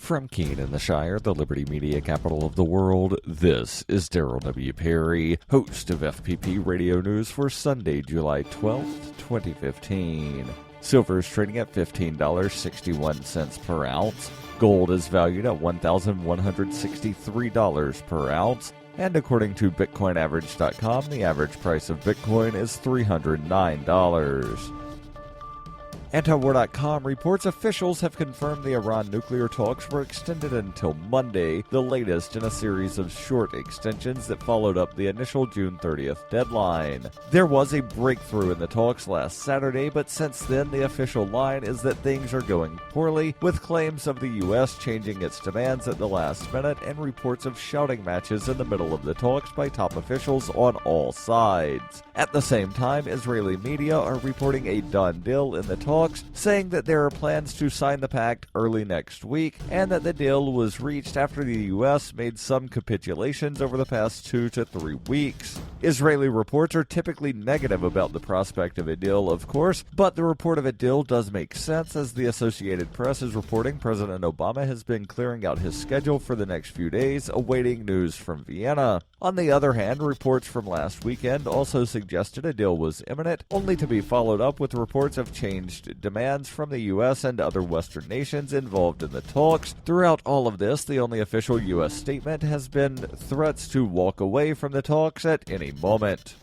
From Keene in the Shire, the Liberty Media capital of the world, this is Daryl W. Perry, host of FPP Radio News for Sunday, July 12th, 2015. Silver is trading at $15.61 per ounce. Gold is valued at $1,163 per ounce. And according to BitcoinAverage.com, the average price of Bitcoin is $309. Antiwar.com reports officials have confirmed the Iran nuclear talks were extended until Monday, the latest in a series of short extensions that followed up the initial June 30th deadline. There was a breakthrough in the talks last Saturday, but since then the official line is that things are going poorly, with claims of the U.S. changing its demands at the last minute and reports of shouting matches in the middle of the talks by top officials on all sides. At the same time, Israeli media are reporting a done deal in the talks, saying that there are plans to sign the pact early next week and that the deal was reached after the U.S. made some capitulations over the past 2 to 3 weeks. Israeli reports are typically negative about the prospect of a deal, of course, but the report of a deal does make sense, as the Associated Press is reporting President Obama has been clearing out his schedule for the next few days, awaiting news from Vienna. On the other hand, reports from last weekend also suggested a deal was imminent, only to be followed up with reports of changed demands from the U.S. and other Western nations involved in the talks. Throughout all of this, the only official U.S. statement has been threats to walk away from the talks at any moment.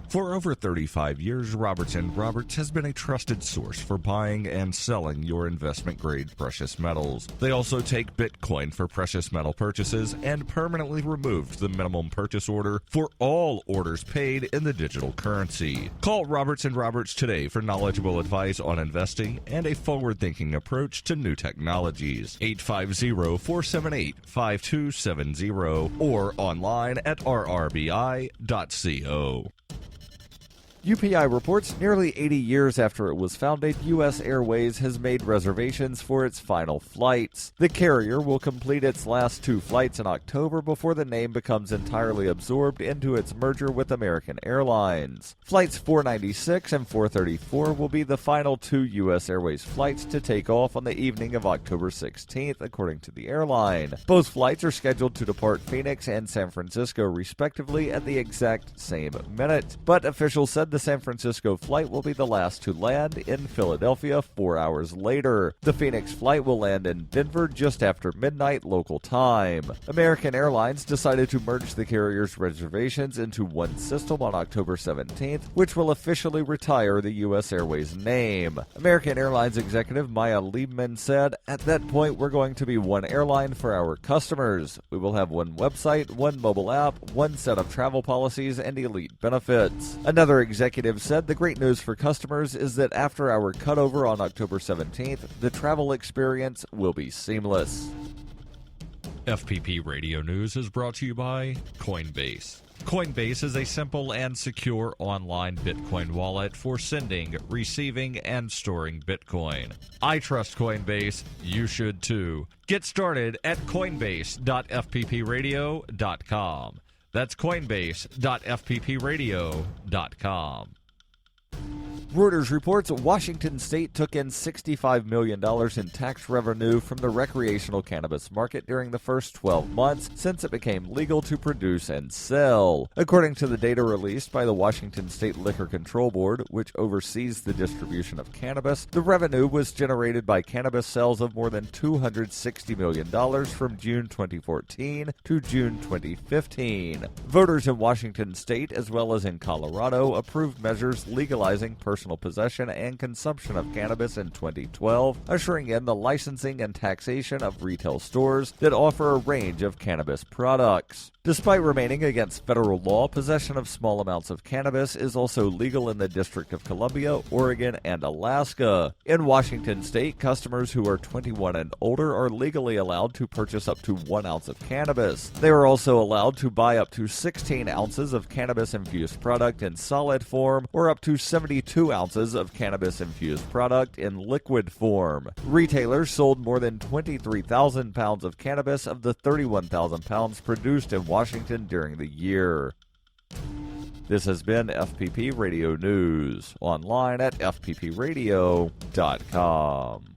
For over 35 years, Robertson Roberts has been a trusted source for buying and selling your investment-grade precious metals. They also take Bitcoin for precious metal purchases and permanently removed the minimum purchase order for all orders paid in the digital currency. Call Robertson Roberts today for knowledgeable advice on investing and a forward-thinking approach to new technologies. 850-478-5270 or online at rrbi.co. UPI reports nearly 80 years after it was founded, US Airways has made reservations for its final flights. The carrier will complete its last 2 flights in October before the name becomes entirely absorbed into its merger with American Airlines. Flights 496 and 434 will be the final 2 US Airways flights to take off on the evening of October 16th, according to the airline. Both flights are scheduled to depart Phoenix and San Francisco, respectively, at the exact same minute, but officials said the San Francisco flight will be the last to land in Philadelphia 4 hours later. The Phoenix flight will land in Denver just after midnight local time. American Airlines decided to merge the carrier's reservations into one system on October 17th, which will officially retire the US Airways name. American Airlines executive Maya Liebman said, "At that point, we're going to be one airline for our customers. We will have one website, one mobile app, one set of travel policies, and elite benefits." Another executive said, "The great news for customers is that after our cutover on October 17th, the travel experience will be seamless." FPP Radio News is brought to you by Coinbase. Coinbase is a simple and secure online Bitcoin wallet for sending, receiving, and storing Bitcoin. I trust Coinbase. You should too. Get started at coinbase.fppradio.com. That's coinbase.fppradio.com. Reuters reports Washington State took in $65 million in tax revenue from the recreational cannabis market during the first 12 months since it became legal to produce and sell. According to the data released by the Washington State Liquor Control Board, which oversees the distribution of cannabis, the revenue was generated by cannabis sales of more than $260 million from June 2014 to June 2015. Voters in Washington State, as well as in Colorado, approved measures legalizing personal possession and consumption of cannabis in 2012, ushering in the licensing and taxation of retail stores that offer a range of cannabis products. Despite remaining against federal law, possession of small amounts of cannabis is also legal in the District of Columbia, Oregon, and Alaska. In Washington State, customers who are 21 and older are legally allowed to purchase up to 1 ounce of cannabis. They are also allowed to buy up to 16 ounces of cannabis-infused product in solid form or up to 72 ounces of cannabis-infused product in liquid form. Retailers sold more than 23,000 pounds of cannabis of the 31,000 pounds produced in Washington during the year. This has been FPP Radio News, online at fppradio.com.